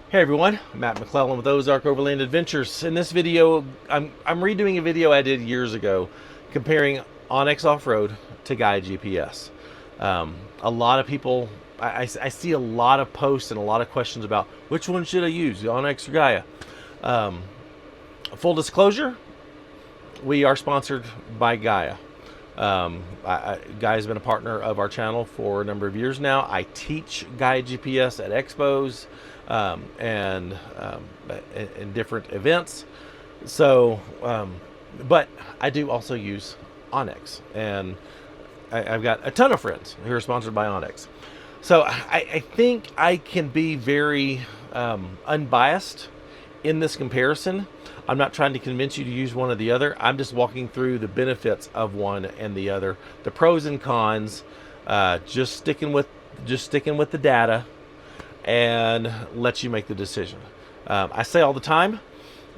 Hey everyone, Matt McClellan with Ozark Overland Adventures. In this video, I'm redoing a video I did years ago comparing OnX Offroad to Gaia GPS. A lot of people, I see a lot of posts and a lot of questions about which one should I use, OnX or Gaia. Full disclosure, we are sponsored by Gaia. Gaia's been a partner of our channel for a number of years now. I teach Gaia GPS at expos and in different events. So, but I do also use OnX, and I've got a ton of friends who are sponsored by OnX. So I think I can be very unbiased in this comparison. I'm not trying to convince you to use one or the other. I'm just walking through the benefits of one and the other, the pros and cons, just sticking with the data, and let you make the decision. I say all the time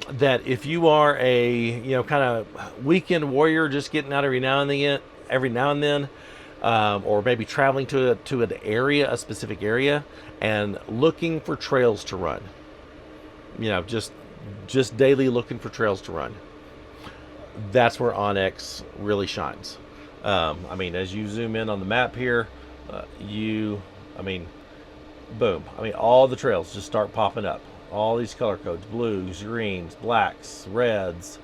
that if you are a kind of weekend warrior, just getting out every now and then, or maybe traveling to an area, a specific area, and looking for trails to run, just daily looking for trails to run, that's where OnX really shines. As you zoom in on the map here, boom. All the trails just start popping up. All these color codes: blues, greens, blacks, reds.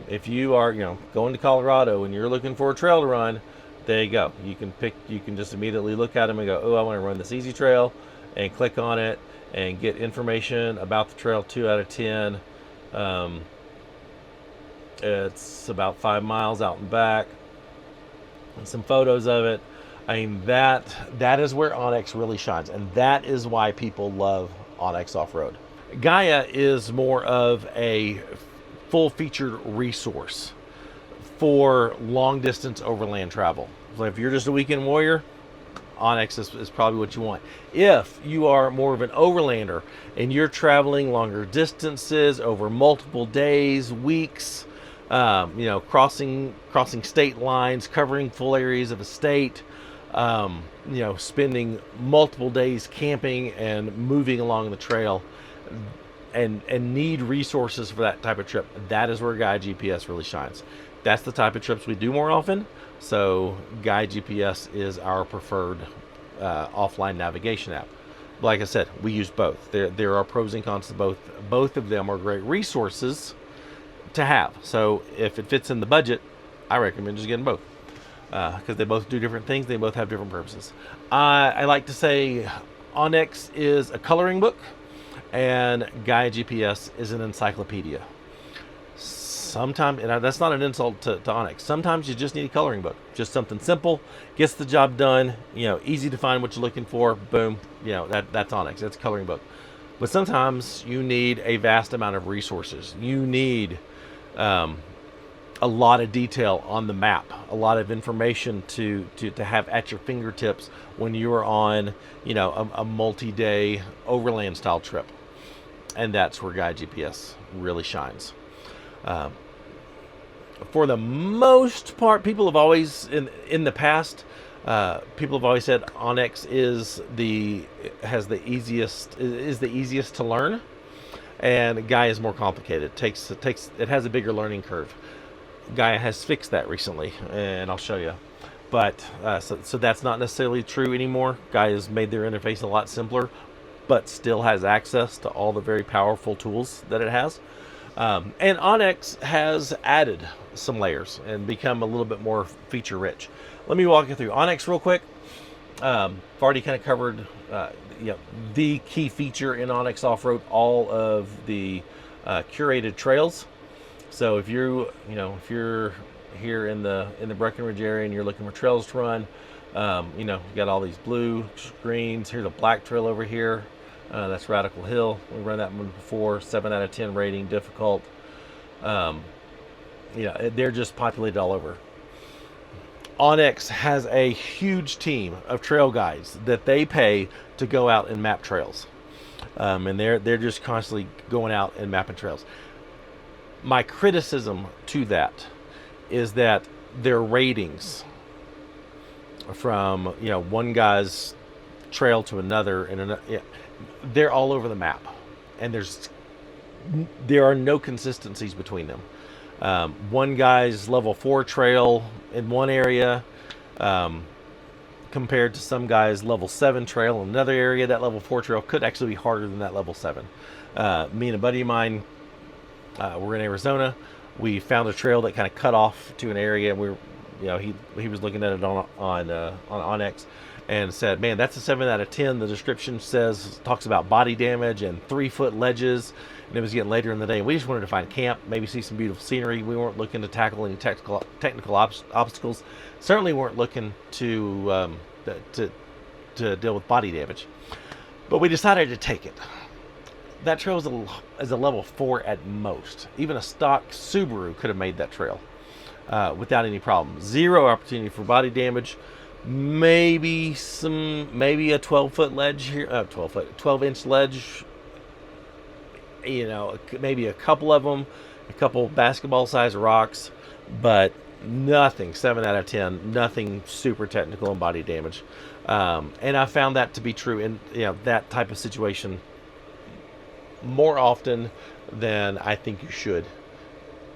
If you are, going to Colorado and you're looking for a trail to run, there you go. You can just immediately look at them and go, oh, I want to run this easy trail, and click on it and get information about the trail. 2 out of 10. It's about 5 miles out and back, and some photos of it. That is where OnX really shines, and that is why people love OnX Off-Road. Gaia is more of a full-featured resource for long-distance overland travel. So if you're just a weekend warrior, OnX is probably what you want. If you are more of an overlander and you're traveling longer distances over multiple days, weeks, crossing state lines, covering full areas of a state, spending multiple days camping and moving along the trail, and need resources for that type of trip, that is where Gaia GPS really shines. That's the type of trips we do more often. So Gaia GPS is our preferred offline navigation app. Like I said, we use both. There are pros and cons to both. Both of them are great resources to have. So if it fits in the budget, I recommend just getting both, because they both do different things. They both have different purposes. I like to say OnX is a coloring book, and Gaia GPS is an encyclopedia. Sometimes, and that's not an insult to OnX, sometimes you just need a coloring book. Just something simple, gets the job done, easy to find what you're looking for, boom, that's OnX, that's a coloring book. But sometimes you need a vast amount of resources. You need a lot of detail on the map, a lot of information to have at your fingertips when you're on, a multi-day overland style trip. And that's where Gaia GPS really shines. For the most part, people have always, in the past, people have always said OnX is the easiest to learn, and Gaia is more complicated. It has a bigger learning curve. Gaia has fixed that recently, and I'll show you. But so that's not necessarily true anymore. Gaia has made their interface a lot simpler, but still has access to all the very powerful tools that it has. And OnX has added some layers and become a little bit more feature rich. Let me walk you through OnX real quick. I've already kind of covered the key feature in OnX Off-Road, all of the curated trails. So if you're here in the Breckenridge area and you're looking for trails to run, you've got all these blue, greens. Here's a black trail over here. That's Radical Hill. We run that one before. 7 out of 10 rating, difficult. They're just populated all over. OnX has a huge team of trail guides that they pay to go out and map trails, and they're just constantly going out and mapping trails. My criticism to that is that their ratings from one guy's trail to another, and they're all over the map, and there are no consistencies between them. One guy's level 4 trail in one area, compared to some guy's level 7 trail in another area. That level 4 trail could actually be harder than that level 7. Me and a buddy of mine, we're in Arizona. We found a trail that kind of cut off to an area, and he was looking at it on OnX, and said, "Man, that's a 7 out of 10." The description talks about body damage and 3-foot ledges, and it was getting later in the day. And we just wanted to find camp, maybe see some beautiful scenery. We weren't looking to tackle any technical obstacles. Certainly weren't looking to deal with body damage. But we decided to take it. That trail is a level 4 at most. Even a stock Subaru could have made that trail without any problem. Zero opportunity for body damage. Maybe a 12-foot ledge here, 12-inch ledge. Maybe a couple of them, a couple basketball-sized rocks, but nothing 7 out of 10. Nothing super technical and body damage. And I found that to be true in that type of situation more often than I think you should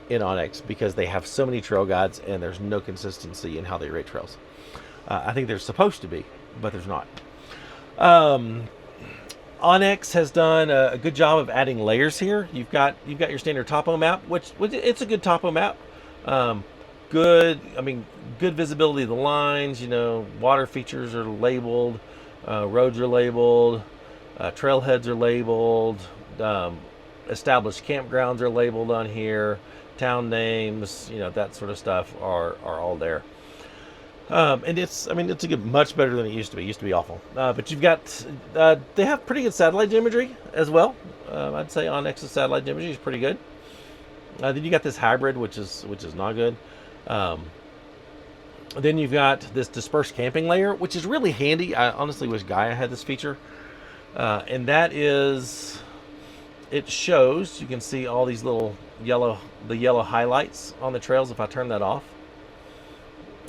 in OnX, because they have so many trail guides and there's no consistency in how they rate trails. I think there's supposed to be, but there's not. OnX has done a good job of adding layers here. You've got your standard topo map, which it's a good topo map. Good visibility of the lines. Water features are labeled, roads are labeled, trailheads are labeled, established campgrounds are labeled on here, town names, that sort of stuff are all there. And it's much better than it used to be. It used to be awful. But you've got, they have pretty good satellite imagery as well. I'd say OnX's satellite imagery is pretty good. Then you got this hybrid, which is not good. Then you've got this dispersed camping layer, which is really handy. I honestly wish Gaia had this feature. And that is, it shows, you can see all these little yellow highlights on the trails. If I turn that off,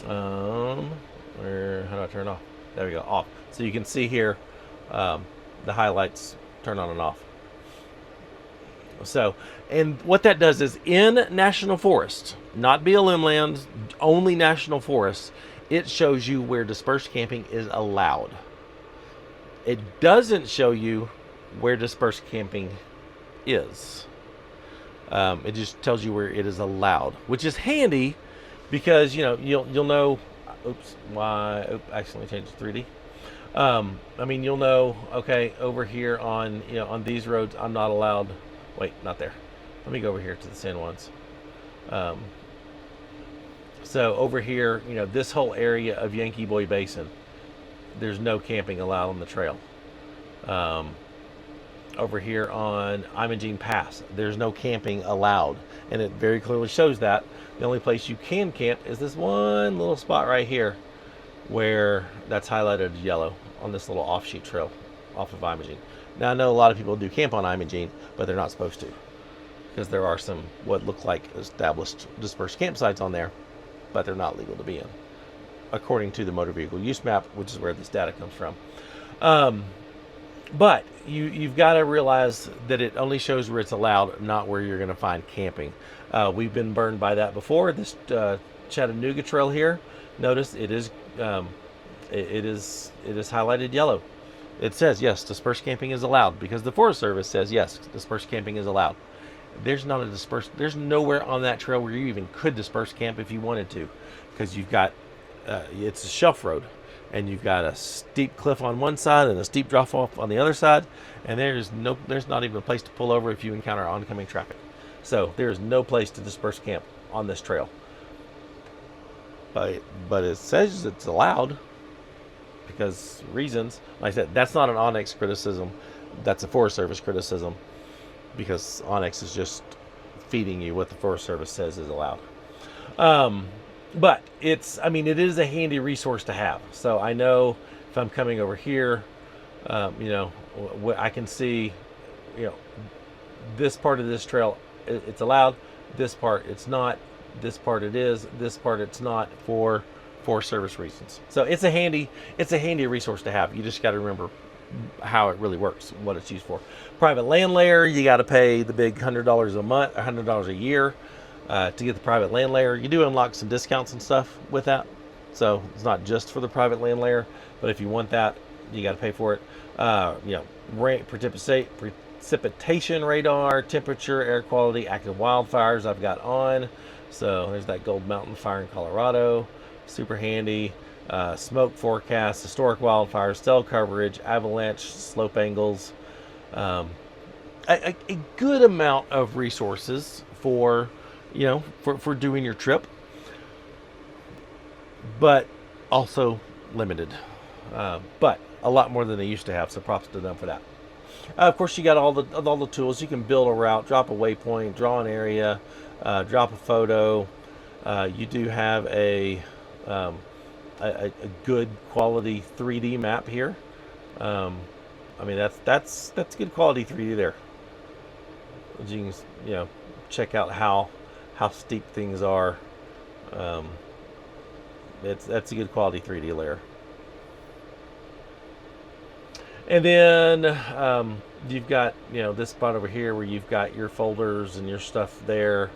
how do I turn it off? There we go, off. So you can see here the highlights turn on and off. So, and what that does is, in national forest, not BLM land, only national forest, it shows you where dispersed camping is allowed. It doesn't show you where dispersed camping is. It just tells you where it is allowed, which is handy because you'll know. Oops, I accidentally changed to 3D. You'll know. Okay, over here on on these roads, I'm not allowed. Wait, not there. Let me go over here to the San Juans. So over here, this whole area of Yankee Boy Basin, there's no camping allowed on the trail. Over here on Imogene Pass, there's no camping allowed, and it very clearly shows that. The only place you can camp is this one little spot right here, where that's highlighted yellow on this little offshoot trail off of Imogene. Now I know a lot of people do camp on Imogene, but they're not supposed to, because there are some what look like established dispersed campsites on there, but they're not legal to be in, according to the motor vehicle use map, which is where this data comes from. But you've got to realize that it only shows where it's allowed, not where you're going to find camping. We've been burned by that before. This Chattanooga trail here, notice it is highlighted yellow. It says yes, dispersed camping is allowed, because the Forest Service says yes, dispersed camping is allowed. There's nowhere on that trail where you even could disperse camp if you wanted to, because you've got it's a shelf road, and you've got a steep cliff on one side and a steep drop off on the other side, and there's not even a place to pull over if you encounter oncoming traffic. So there's no place to disperse camp on this trail. But it says it's allowed, because reasons. Like I said, that's not an OnX criticism. That's a Forest Service criticism, because OnX is just feeding you what the Forest Service says is allowed. But it is a handy resource to have. So I know if I'm coming over here, I can see, this part of this trail, it's allowed. This part, it's not. This part, it is. This part, it's not, for Forest Service reasons. So it's a handy resource to have. You just got to remember how it really works, what it's used for. Private land layer, you got to pay the big $100 a month, $100 a year to get the private land layer. You do unlock some discounts and stuff with that, so it's not just for the private land layer, but if you want that, you got to pay for it. Precipitation radar, temperature, air quality, active wildfires I've got on. So there's that Gold Mountain fire in Colorado, super handy. Smoke forecast, historic wildfires, cell coverage, avalanche, slope angles. A good amount of resources for, for doing your trip, but also limited. But a lot more than they used to have, so props to them for that. Of course, you got all the tools. You can build a route, drop a waypoint, draw an area, drop a photo. You do have a good quality 3D map here. I mean, that's good quality 3D there. You can check out how steep things are. That's a good quality 3D layer. And then you've got this spot over here where you've got your folders and your stuff there.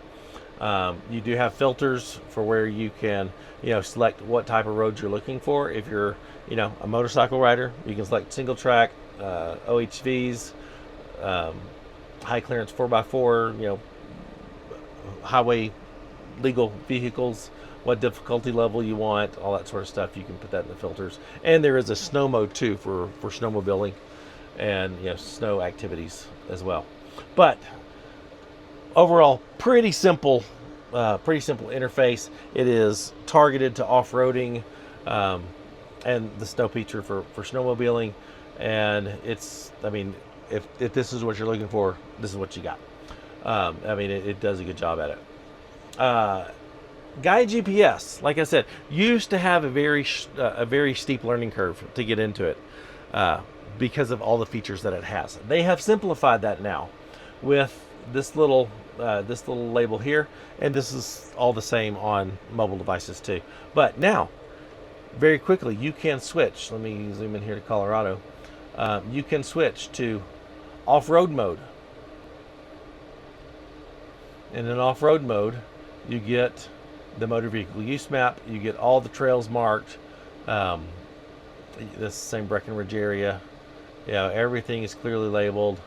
You do have filters for where you can select what type of road you're looking for. If you're a motorcycle rider, you can select single track, OHVs, high clearance 4x4, highway legal vehicles, what difficulty level you want, all that sort of stuff. You can put that in the filters. And there is a snow mode too for snowmobiling and snow activities as well. But overall, pretty simple interface. It is targeted to off-roading and the snow feature for snowmobiling. And it's, I mean, if this is what you're looking for, this is what you got. I mean, it does a good job at it. Gaia GPS, like I said, used to have a very steep learning curve to get into it because of all the features that it has. They have simplified that now with this little label here, and this is all the same on mobile devices too. But now, very quickly, you can switch. Let me zoom in here to Colorado. You can switch to off-road mode. And in off-road mode, you get the motor vehicle use map. You get all the trails marked. This same Breckenridge area. Everything is clearly labeled.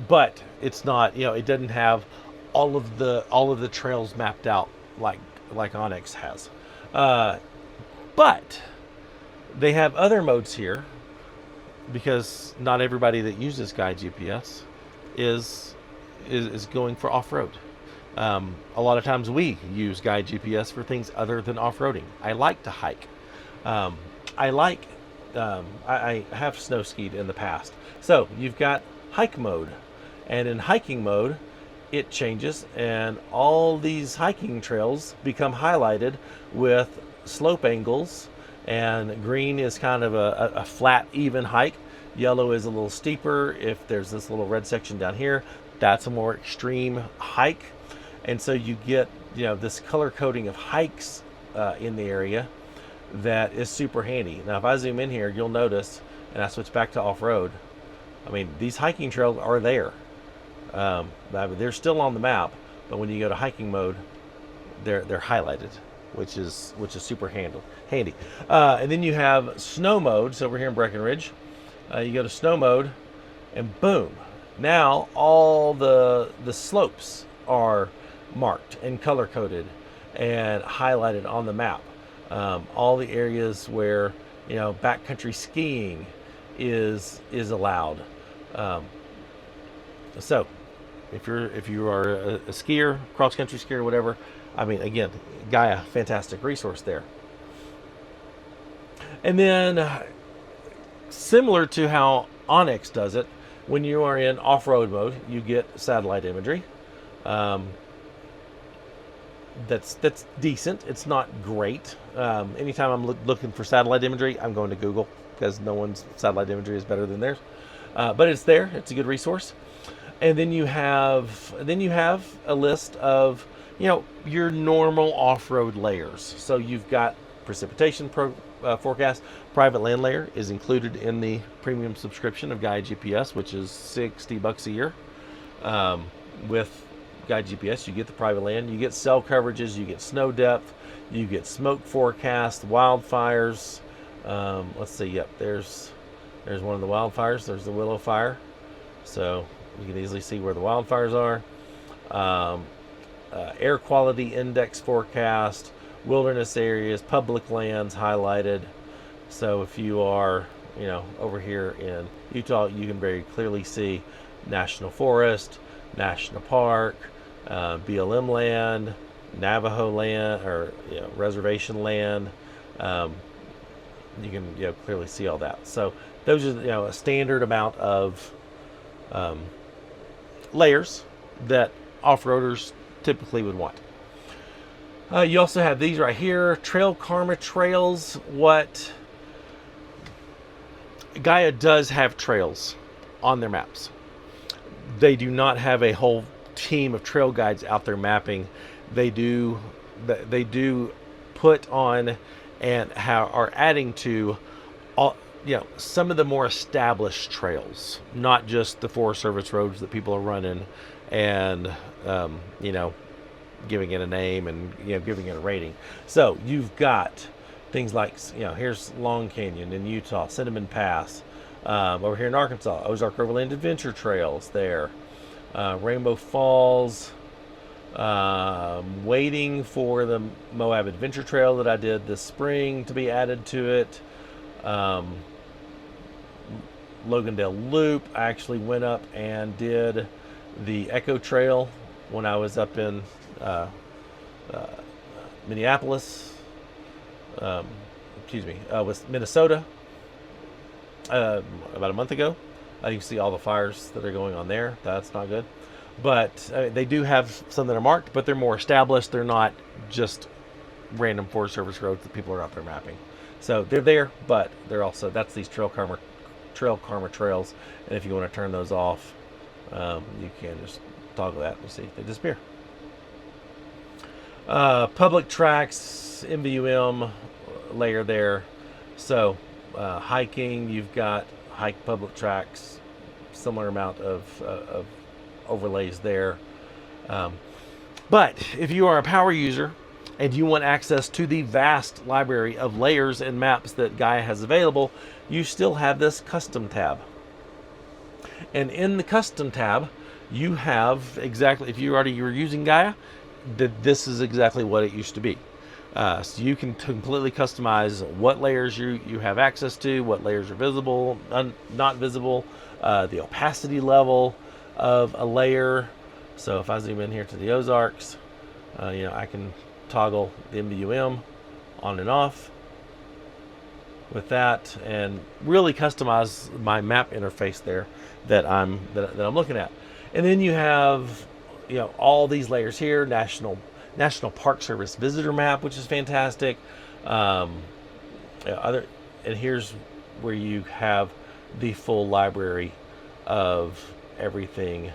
But it's not. It doesn't have all of the trails mapped out like OnX has. But they have other modes here because not everybody that uses Gaia GPS is going for off-road. A lot of times we use Gaia GPS for things other than off-roading. I like to hike. I have snow skied in the past. So you've got hike mode, and in hiking mode it changes and all these hiking trails become highlighted with slope angles, and green is kind of a flat even hike. Yellow is a little steeper. If there's this little red section down here, that's a more extreme hike. And so you get this color coding of hikes in the area that is super handy. Now if I zoom in here, you'll notice, and I switch back to off-road, I mean, these hiking trails are there. They're still on the map, but when you go to hiking mode, they're highlighted, which is super handy. And then you have snow mode. So over here in Breckenridge, you go to snow mode, and boom, now all the slopes are marked and color coded and highlighted on the map. All the areas where backcountry skiing is allowed. So if you are a skier, cross country skier, whatever, I mean, again, Gaia, fantastic resource there. And then similar to how OnX does it, when you are in off-road mode, you get satellite imagery. That's decent. It's not great. Anytime I'm looking for satellite imagery, I'm going to Google because no one's satellite imagery is better than theirs. But it's there. It's a good resource. And then you have a list of your normal off-road layers. So you've got precipitation forecast. Private land layer is included in the premium subscription of Gaia GPS, which is $60 a year. With Gaia GPS, you get the private land, you get cell coverages, you get snow depth, you get smoke forecast, wildfires. Let's see. Yep, there's one of the wildfires. There's the Willow Fire, so you can easily see where the wildfires are. Air quality index forecast, wilderness areas, public lands highlighted. So if you are, over here in Utah, you can very clearly see national forest, national park, BLM land, Navajo land, or reservation land. You can clearly see all that. So those are a standard amount of layers that off-roaders typically would want. You also have these right here, Trail Karma trails. What Gaia does have trails on their maps. They do not have a whole team of trail guides out there mapping. They do put on and are adding to all, some of the more established trails, not just the Forest Service roads that people are running and giving it a name and giving it a rating. So you've got things like here's Long Canyon in Utah, Cinnamon Pass, over here in Arkansas, Ozark Overland Adventure Trails there, Rainbow Falls. Waiting for the Moab Adventure Trail that I did this spring to be added to it. Logandale Loop. I actually went up and did the Echo Trail when I was up in Minneapolis. Was Minnesota about a month ago. You can see all the fires that are going on there. That's not good. But they do have some that are marked, but they're more established. They're not just random Forest Service roads that people are out there mapping. So they're there, but they're also, that's these Trail Karma trails. And if you want to turn those off, you can just toggle that and see if they disappear. Public tracks, MVUM layer there. So hiking, you've got hike public tracks, similar amount of overlays there. But if you are a power user and you want access to the vast library of layers and maps that Gaia has available, you still have this custom tab. And in the custom tab, you have exactly, if you already were using Gaia, this is exactly what it used to be. So you can completely customize what layers you have access to, what layers are visible, not visible, the opacity level of a layer. So if I zoom in here to the Ozarks, I can toggle the MVUM on and off with that and really customize my map interface there that I'm looking at. And then you have all these layers here, National Park Service visitor map, which is fantastic. And here's where you have the full library of everything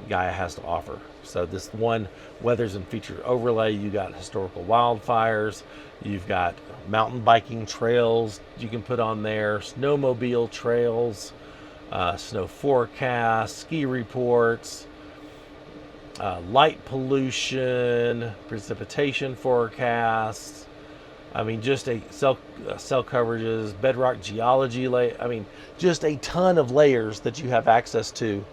Gaia has to offer. So this one weathers and features overlay, you got historical wildfires, you've got mountain biking trails you can put on there, snowmobile trails, snow forecast, ski reports, light pollution, precipitation forecasts. I mean, just a cell coverages, bedrock geology. Just a ton of layers that you have access to,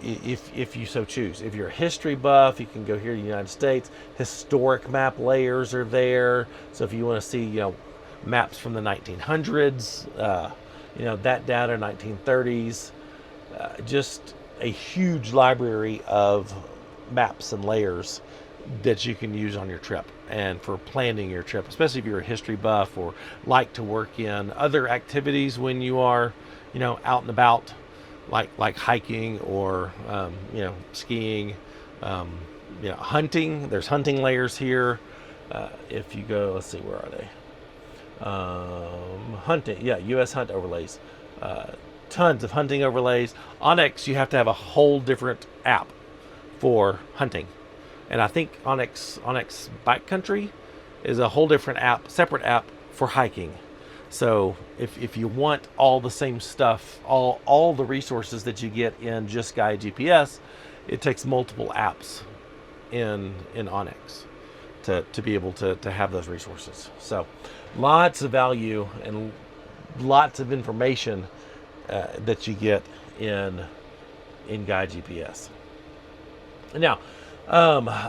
if you so choose. If you're a history buff, you can go here to the United States. Historic map layers are there. So if you want to see, maps from the 1900s, that data, 1930s, just a huge library of maps and layers that you can use on your trip and for planning your trip, especially if you're a history buff or like to work in other activities when you are, out and about, like hiking or, skiing, hunting. There's hunting layers here. If you go, let's see, where are they? Hunting, U.S. hunt overlays. Tons of hunting overlays. OnX, you have to have a whole different app for hunting. And I think OnX Bike Country is a whole different app, separate app for hiking. So if you want all the same stuff, all the resources that you get in just Gaia GPS, it takes multiple apps in OnX to be able to have those resources. So lots of value and lots of information that you get in Gaia GPS. Now,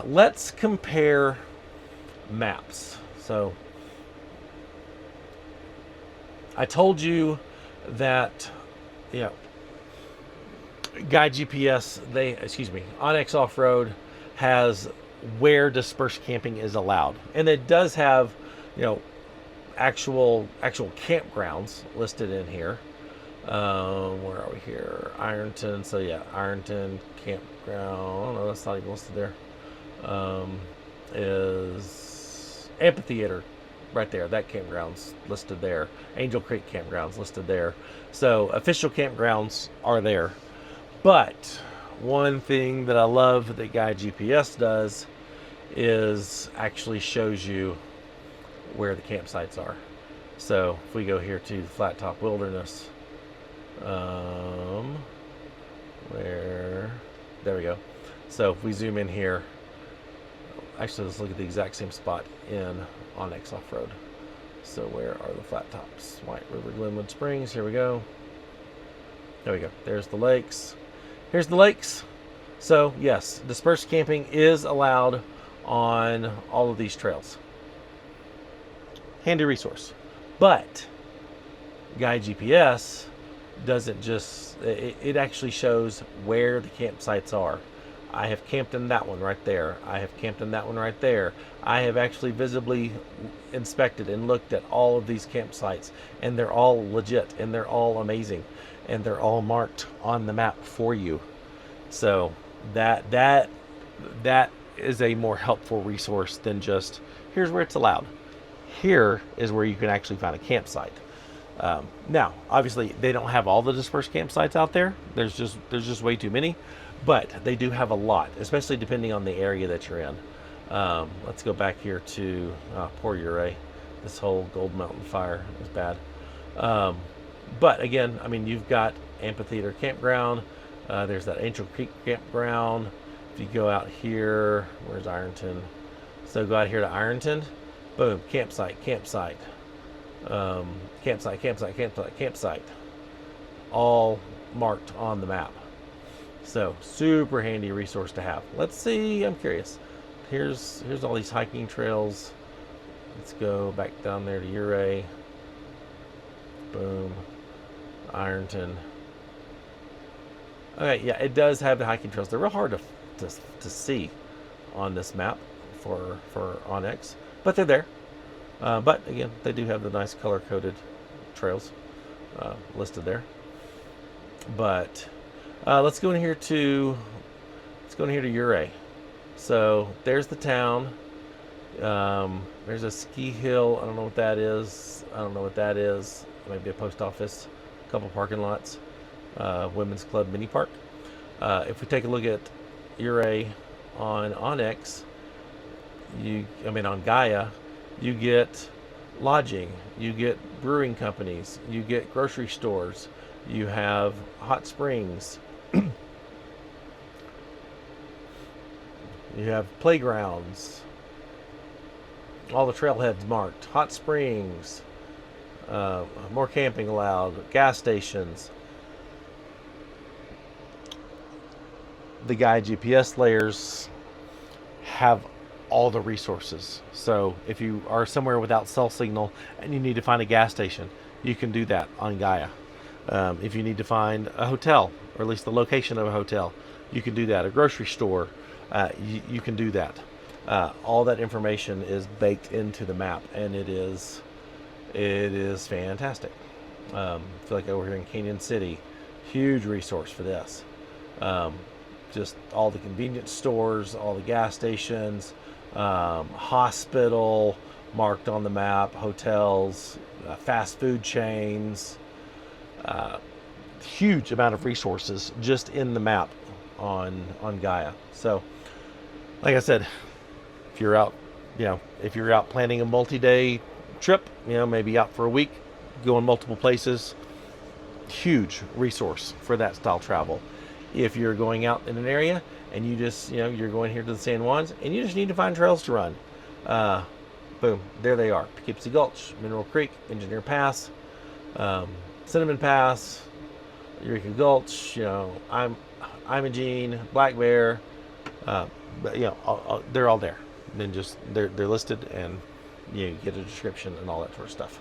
let's compare maps. So I told you that, Gaia GPS, OnX Offroad has where dispersed camping is allowed, and it does have, actual campgrounds listed in here. Where are we here? Ironton. So yeah, Ironton campground. Oh no, that's not even listed there. Is Amphitheater right there. That campground's listed there. Angel Creek campground's listed there. So official campgrounds are there. But one thing that I love that Gaia GPS does is actually shows you where the campsites are. So if we go here to the Flat Top Wilderness, there we go. So if we zoom in here, actually let's look at the exact same spot in OnX Offroad. So where are the flat tops? White River, Glenwood Springs. Here we go. There we go. There's the lakes. Here's the lakes. So yes, dispersed camping is allowed on all of these trails. Handy resource. But Gaia GPS doesn't just, it actually shows where the campsites are. I have camped in that one right there. I have camped in that one right there. I have actually visibly inspected and looked at all of these campsites, and they're all legit, and they're all amazing, and they're all marked on the map for you. So that is a more helpful resource than just, here's where it's allowed. Here is where you can actually find a campsite. Now, obviously, they don't have all the dispersed campsites out there. There's just way too many, but they do have a lot, especially depending on the area that you're in. Let's go back here to poor Ouray. This whole Gold Mountain fire is bad. But again, I mean, you've got Amphitheater Campground. There's that Angel Creek Campground. If you go out here, where's Ironton? So go out here to Ironton. Boom, campsite. Campsite. All marked on the map. So super handy resource to have. Let's see, I'm curious. Here's all these hiking trails. Let's go back down there to Ouray. Boom. Ironton. Okay, yeah, it does have the hiking trails. They're real hard to see on this map for OnX, but they're there. But again, they do have the nice color-coded trails listed there. But let's go in here to Ouray. So there's the town. There's a ski hill. I don't know what that is. Maybe a post office, a couple parking lots, women's club mini park. If we take a look at Ouray on OnX, on Gaia, you get lodging, you get brewing companies, you get grocery stores, you have hot springs, you have playgrounds, all the trailheads marked, hot springs, more camping allowed, gas stations. The Gaia GPS layers have all the resources. So if you are somewhere without cell signal and you need to find a gas station, you can do that on Gaia. If you need to find a hotel, or at least the location of a hotel, you can do that. A grocery store, you can do that. All that information is baked into the map, and it is fantastic. I feel like over here in Canyon City, huge resource for this. Just all the convenience stores, all the gas stations, hospital marked on the map, hotels, fast food chains, huge amount of resources just in the map on Gaia. So like I said, if you're out planning a multi-day trip, maybe out for a week, going multiple places, huge resource for that style travel. If you're going out in an area and you just, you're going here to the San Juans and you just need to find trails to run, boom, there they are. Poughkeepsie Gulch, Mineral Creek, Engineer Pass, Cinnamon Pass, Eureka Gulch, Imogene, Black Bear, they're all there. And then just they're listed, and you get a description and all that sort of stuff.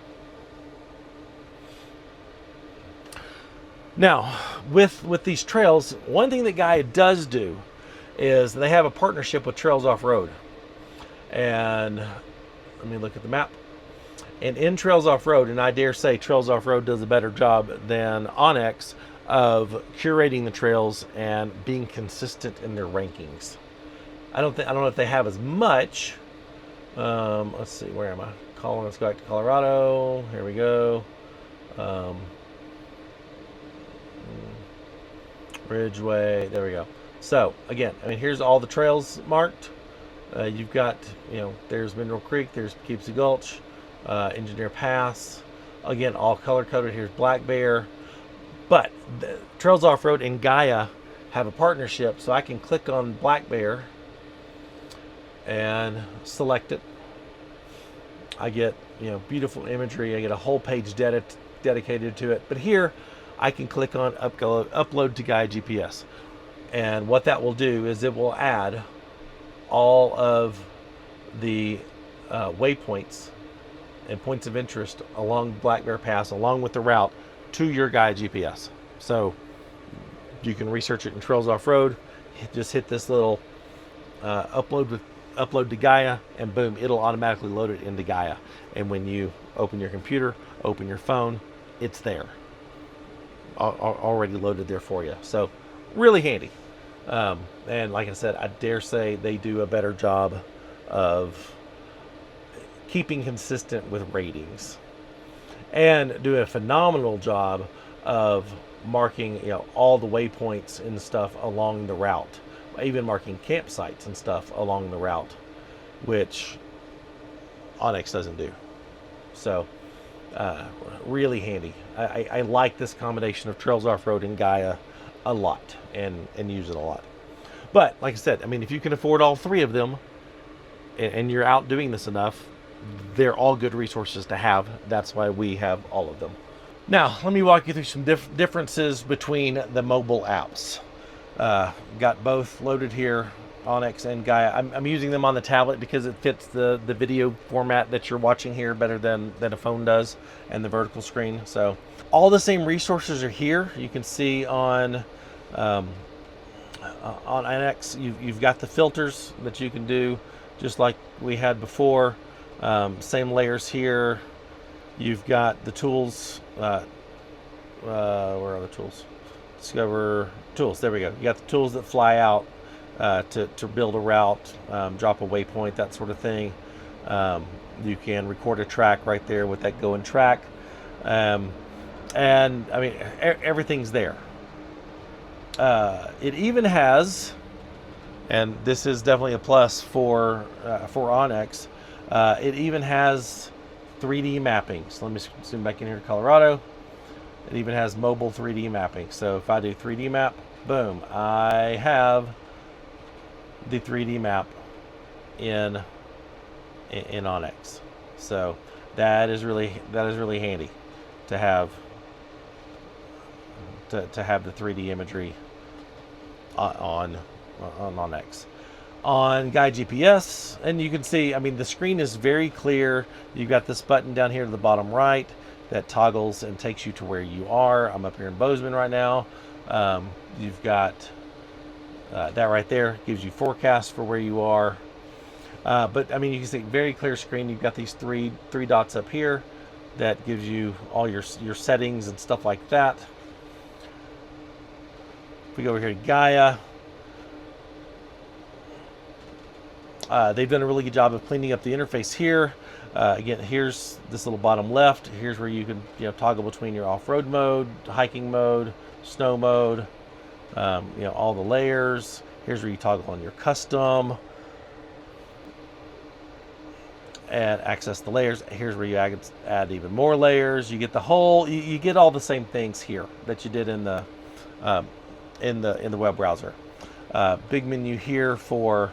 Now, with these trails, one thing that Gaia does do is they have a partnership with Trails Offroad. And let me look at the map. And in Trails Offroad, and I dare say Trails Offroad does a better job than OnX of curating the trails and being consistent in their rankings. I don't know if they have as much. Let's see, where am I? Let's go back to Colorado. Here we go. Ridgeway. There we go. So again, here's all the trails marked. You've got, there's Mineral Creek, there's Poughkeepsie Gulch, Engineer Pass. Again, all color coded. Here's Black Bear. But the Trails Offroad and Gaia have a partnership, so I can click on Black Bear and select it. I get, beautiful imagery. I get a whole page dedicated to it. But here, I can click on upload to Gaia GPS. And what that will do is it will add all of the waypoints and points of interest along Black Bear Pass, along with the route, to your Gaia GPS. So you can research it in Trails Offroad. Just hit this little upload to Gaia, and boom, it'll automatically load it into Gaia. And when you open your computer, open your phone, it's there, already loaded there for you. So really handy. And like I said, I dare say they do a better job of keeping consistent with ratings, and do a phenomenal job of marking, all the waypoints and stuff along the route, even marking campsites and stuff along the route, which OnX doesn't do. So really handy. I like this combination of Trails Offroad and Gaia a lot, and use it a lot. But like I said, if you can afford all three of them and you're out doing this enough, they're all good resources to have. That's why we have all of them. Now, let me walk you through some differences between the mobile apps. Got both loaded here, OnX and Gaia. I'm using them on the tablet because it fits the video format that you're watching here better than a phone does, and the vertical screen. So all the same resources are here. You can see on OnX, you've got the filters that you can do just like we had before. Same layers here. You've got the tools. Where are the tools? Discover tools. There we go. You got the tools that fly out to build a route, drop a waypoint, that sort of thing. You can record a track right there with that Go and Track. And everything's there. It even has, and this is definitely a plus for OnX, it even has 3D mapping. So let me zoom back in here to Colorado. It even has mobile 3D mapping. So if I do 3D map, boom, I have the 3D map in OnX. So that is really handy to have to have the 3D imagery on OnX. On Gaia GPS, and you can see, the screen is very clear. You've got this button down here to the bottom right that toggles and takes you to where you are. I'm up here in Bozeman right now. You've got that right there, gives you forecast for where you are. But you can see very clear screen. You've got these three dots up here that gives you all your settings and stuff like that. If we go over here to Gaia, they've done a really good job of cleaning up the interface here. Again, here's this little bottom left. Here's where you can toggle between your off-road mode, hiking mode, snow mode, all the layers. Here's where you toggle on your custom. and access the layers. Here's where you add even more layers. You get the whole, you get all the same things here that you did in the web browser. Big menu here for,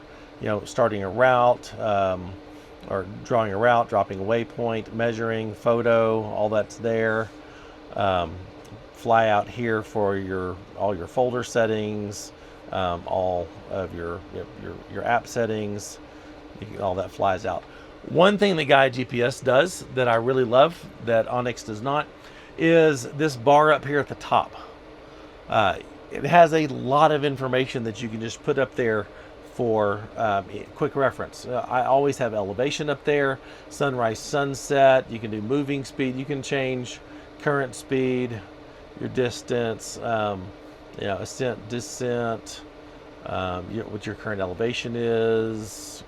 starting a route, or drawing a route, dropping a waypoint, measuring, photo, all that's there. Fly out here for all your folder settings, all of your app settings. All that flies out. One thing that Gaia GPS does that I really love that OnX does not is this bar up here at the top. It has a lot of information that you can just put up there for quick reference. I always have elevation up there, sunrise, sunset. You can do moving speed. You can change current speed, your distance, ascent, descent, what your current elevation is,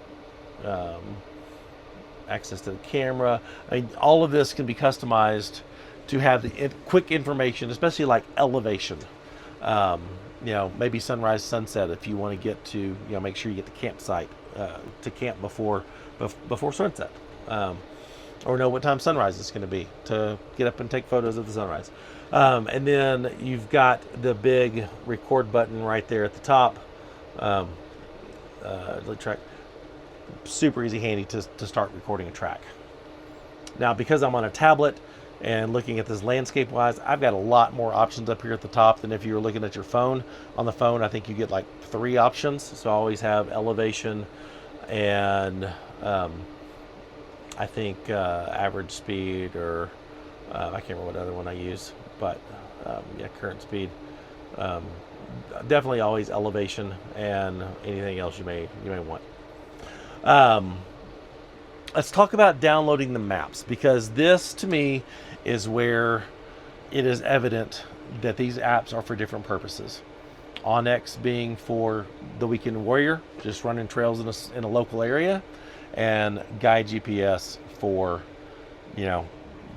access to the camera. I mean, all of this can be customized to have the quick information, especially like elevation. Maybe sunrise, sunset if you want to get to, make sure you get the campsite to camp before sunset, or know what time sunrise is going to be to get up and take photos of the sunrise. And then you've got the big record button right there at the top. Track, super easy, handy to start recording a track. Now, because I'm on a tablet and looking at this landscape wise, I've got a lot more options up here at the top than if you were looking at your phone. On the phone, I think you get like 3 options. So I always have elevation and I think average speed, or I can't remember what other one I use, but current speed. Definitely always elevation and anything else you may want. Let's talk about downloading the maps, because this to me is where it is evident that these apps are for different purposes. OnX being for the weekend warrior, just running trails in a local area, and Gaia GPS for,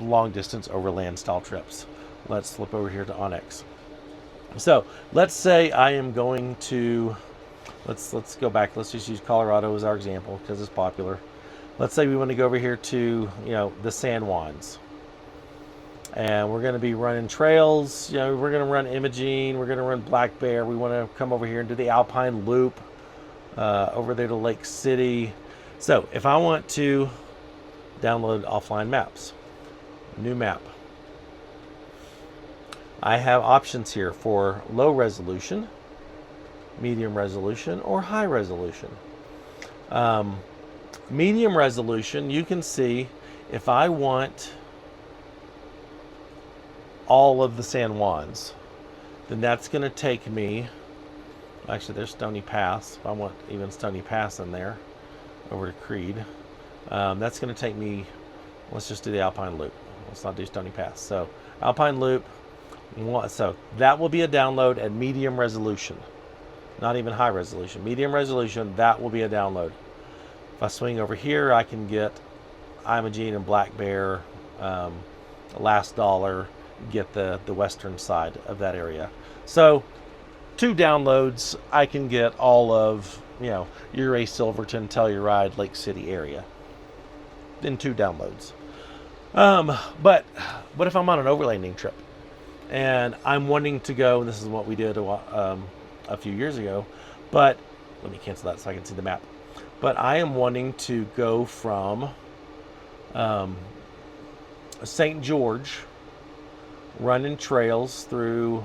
long distance overland style trips. Let's flip over here to OnX. So let's say I am going to, let's go back. Let's just use Colorado as our example because it's popular. Let's say we want to go over here to, the San Juans. And we're going to be running trails. We're going to run Imogene. We're going to run Black Bear. We want to come over here and do the Alpine Loop over there to Lake City. So if I want to download offline maps, new map, I have options here for low resolution, medium resolution, or high resolution. Medium resolution, you can see if I want all of the San Juans, then that's going to take me, actually there's Stony Pass, if I want even Stony Pass in there, over to Creed, that's going to take me, let's just do the Alpine Loop. Let's not do Stony Pass. So Alpine Loop, so that will be a download at medium resolution, not even high resolution. Medium resolution, that will be a download. If I swing over here, I can get Imogene and Black Bear, Last Dollar, get the western side of that area. So 2 downloads, I can get all of, Ouray, Silverton, Telluride, Lake City area in 2 downloads. But what if I'm on an overlanding trip and I'm wanting to go, and this is what we did a few years ago, but let me cancel that so I can see the map. But I am wanting to go from St. George, running trails through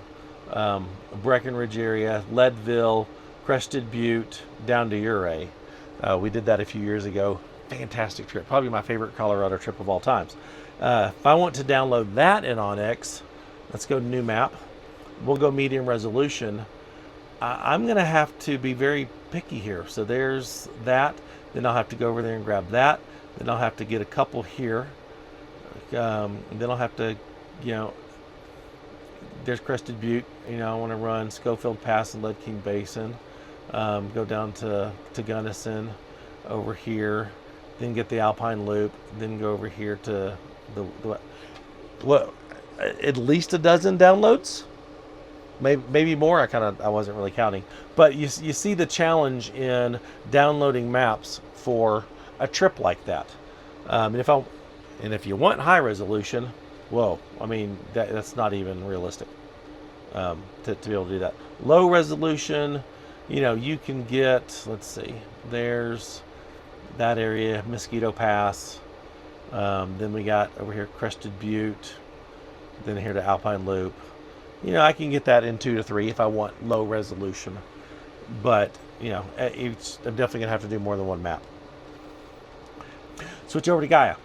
Breckenridge area, Leadville, Crested Butte, down to Ouray. We did that a few years ago. Fantastic trip. Probably my favorite Colorado trip of all times. If I want to download that in OnX, let's go to new map. We'll go medium resolution. I'm going to have to be very picky here. So there's that. Then I'll have to go over there and grab that. Then I'll have to get a couple here. Then I'll have to, there's Crested Butte. I want to run Schofield Pass and Lead King Basin. Go down to Gunnison over here. Then get the Alpine Loop. Then go over here to at least a dozen downloads. Maybe more. I wasn't really counting, but you see the challenge in downloading maps for a trip like that. And if you want high resolution, whoa, I mean that's not even realistic to be able to do that. Low resolution, you can get. Let's see, there's that area, Mosquito Pass. Then we got over here Crested Butte. Then here to Alpine Loop. I can get that in 2 to 3 if I want low resolution. But, I'm definitely going to have to do more than one map. Switch over to Gaia.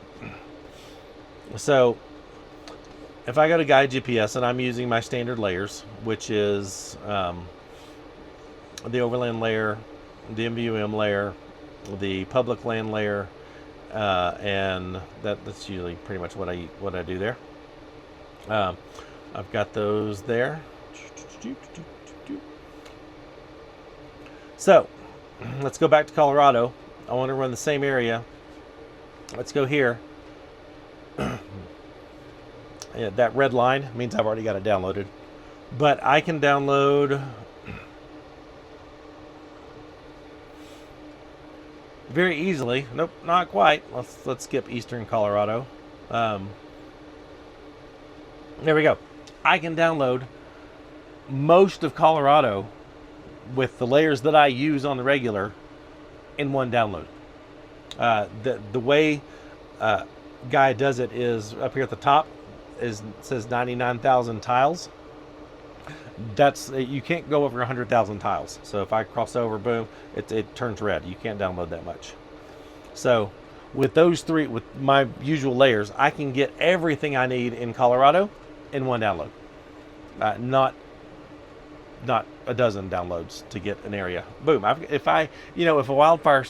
So, if I go to Gaia GPS and I'm using my standard layers, which is the Overland layer, the MVUM layer, the public land layer, and that's usually pretty much what I do there. I've got those there. So, let's go back to Colorado. I want to run the same area. Let's go here. Yeah, that red line means I've already got it downloaded. But I can download very easily. Nope, not quite. Let's skip eastern Colorado. There we go. I can download most of Colorado with the layers that I use on the regular in one download. The way Gaia does it is up here at the top says 99,000 tiles. You can't go over 100,000 tiles. So if I cross over, boom, it turns red. You can't download that much. So with those three, with my usual layers, I can get everything I need in Colorado in one download. Not a dozen downloads to get an area. Boom. If a wildfire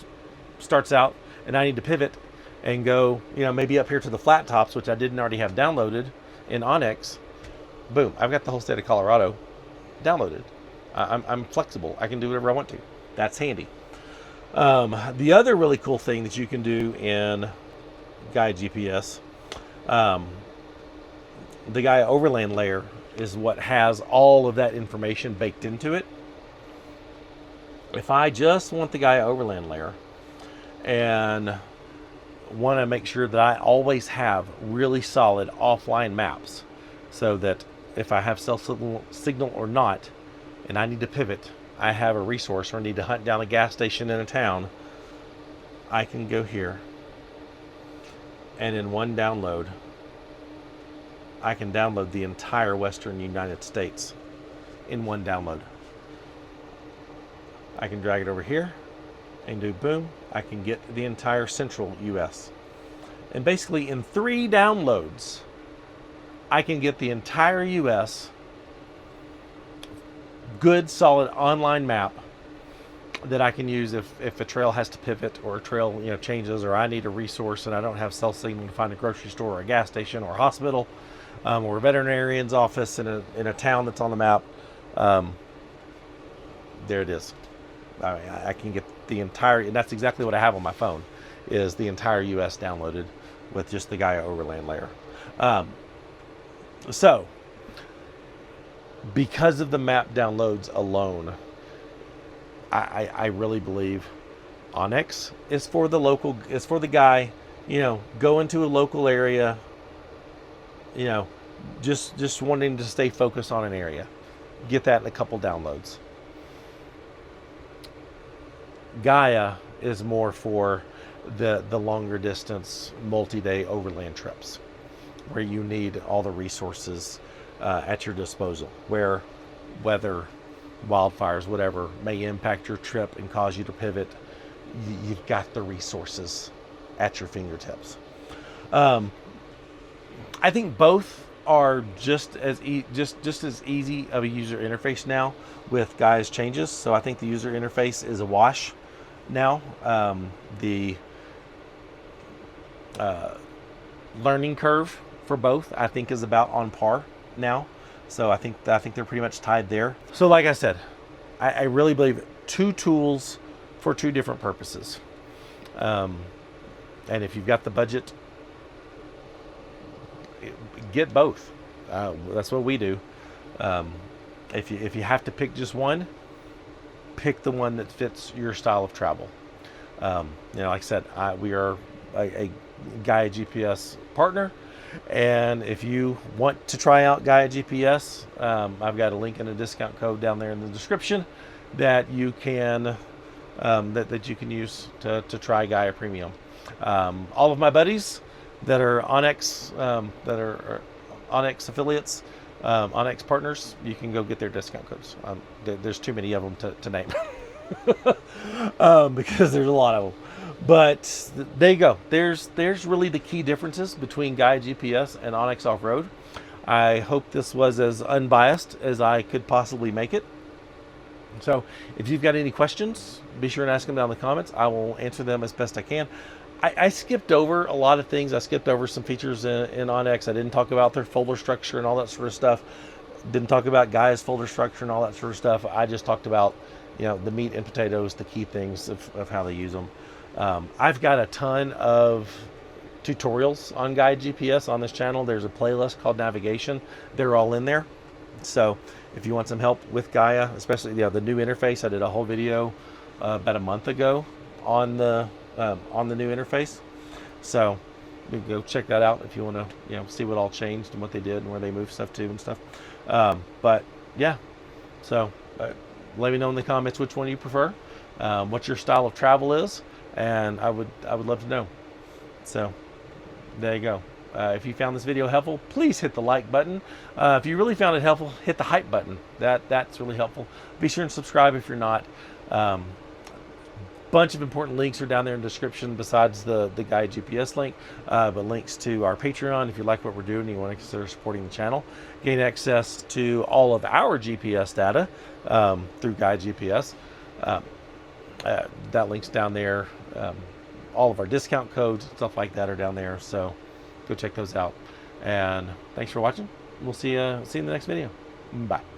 starts out and I need to pivot and go, maybe up here to the flat tops, which I didn't already have downloaded in OnX, boom, I've got the whole state of Colorado downloaded. I'm flexible. I can do whatever I want to. That's handy. The other really cool thing that you can do in Gaia GPS, the Gaia Overland layer is what has all of that information baked into it. If I just want the Gaia Overland layer and want to make sure that I always have really solid offline maps, so that if I have cell signal or not, and I need to pivot, I have a resource, or need to hunt down a gas station in a town, I can go here, and in one download, I can download the entire Western United States in one download. I can drag it over here and do boom. I can get the entire central US. And basically in 3 downloads, I can get the entire US, good solid online map that I can use if a trail has to pivot, or a trail changes, or I need a resource and I don't have cell signal to find a grocery store or a gas station or a hospital, or a veterinarian's office in a town that's on the map. There it is. I can get the entire, and that's exactly what I have on my phone, is the entire US downloaded with just the Gaia Overland layer. So because of the map downloads alone, I really believe OnX is for the local, is for the guy, go into a local area, just wanting to stay focused on an area. Get that in a couple downloads. Gaia is more for the longer distance, multi-day overland trips, where you need all the resources at your disposal, where weather, wildfires, whatever may impact your trip and cause you to pivot, you've got the resources at your fingertips. I think both are just as easy of a user interface now with Gaia's changes. So I think the user interface is a wash now. The learning curve for both, I think, is about on par now. So I think they're pretty much tied there. So like I said, I really believe 2 tools for 2 different purposes. And if you've got the budget, get both. That's what we do. If you have to pick just one, pick the one that fits your style of travel. Like I said, we are a Gaia GPS partner. And if you want to try out Gaia GPS, I've got a link and a discount code down there in the description that you can that you can use to try Gaia Premium. All of my buddies that are OnX OnX affiliates, OnX partners, you can go get their discount codes. There's too many of them to name because there's a lot of them. But there you go. There's really the key differences between Gaia GPS and OnX Off-Road. I hope this was as unbiased as I could possibly make it. So if you've got any questions, be sure and ask them down in the comments. I will answer them as best I can. I skipped over a lot of things. I skipped over some features in OnX. I didn't talk about their folder structure and all that sort of stuff. Didn't talk about Gaia's folder structure and all that sort of stuff. I just talked about, you know, the meat and potatoes, the key things of how they use them. I've got a ton of tutorials on Gaia GPS on this channel. There's a playlist called Navigation. They're all in there. So if you want some help with Gaia, especially the new interface, I did a whole video about a month ago on the new interface. So you can go check that out if you want to see what all changed and what they did and where they moved stuff to and stuff. But yeah, so let me know in the comments which one you prefer, what your style of travel is, and I would love to know. So there you go. If you found this video helpful, please hit the like button. If you really found it helpful, hit the hype button. That's really helpful. Be sure and subscribe if you're not. Bunch of important links are down there in the description besides the Gaia GPS link, but links to our Patreon if you like what we're doing and you want to consider supporting the channel. Gain access to all of our GPS data through Gaia GPS. That link's down there. All of our discount codes, stuff like that are down there. So go check those out. And thanks for watching. We'll see you in the next video. Bye.